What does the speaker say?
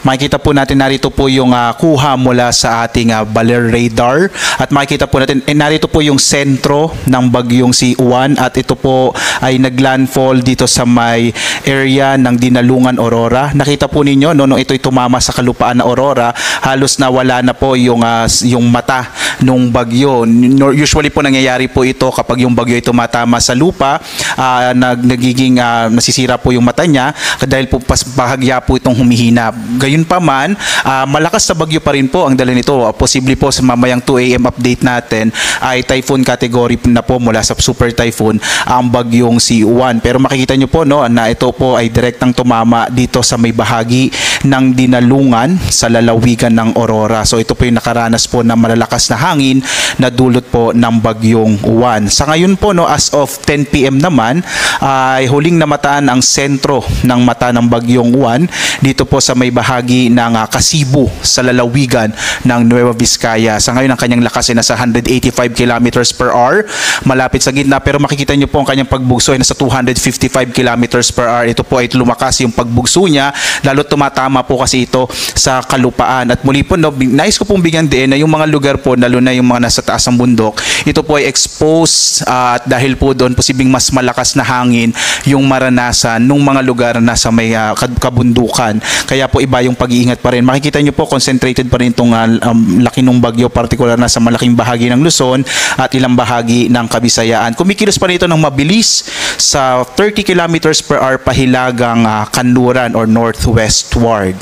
Makikita po natin narito po yung kuha mula sa ating Baler radar at makikita po natin narito po yung sentro ng bagyong si Juan at ito po ay naglandfall dito sa may area ng Dinalungan, Aurora. Nakita po ninyo nung ito'y tumama sa kalupaan na Aurora, halos nawala na po yung mata nung bagyo. Usually po nangyayari po ito kapag yung bagyo ay tumatama sa lupa, nagiging nasisira po yung mata niya dahil po bahagya po itong humihina. Gayunpaman, malakas na bagyo pa rin po ang dala nito. Posible po sa mamayang 2 AM update natin ay typhoon category na po mula sa super typhoon ang bagyong si Juan. Pero makikita nyo po na ito po ay direktang tumama dito sa may bahagi ng Dinalungan sa lalawigan ng Aurora. So ito po yung nakaranas po ng malalakas na hangin na dulot po ng bagyong Juan. Sa ngayon po as of 10 PM naman ay huling namataan ang sentro ng mata ng bagyong Juan dito po sa may bahagi ng Kasibu sa lalawigan ng Nueva Vizcaya. Sa ngayon ang kanyang lakas ay nasa 185 kilometers per hour, malapit sa gitna, pero makikita nyo po ang kanyang pagbugso ay nasa 255 kilometers per hour. Ito po ay lumakas yung pagbugso niya, lalo tumatama po kasi ito sa kalupaan. At muli po, nais ko pong bigyan din na yung mga lugar po, lalo na yung mga nasa taas ng bundok, ito po ay exposed at dahil po doon posibleng mas malakas na hangin yung maranasan nung mga lugar na sa may kabundukan. Kaya po iba yung pag-iingat pa rin. Makikita nyo po concentrated pa rin itong laki ng bagyo, particular na sa malaking bahagi ng Luzon at ilang bahagi ng Kabisayaan. Kumikilos pa rin ito ng mabilis sa 30 kilometers per hour pahilagang kanluran or northwestward.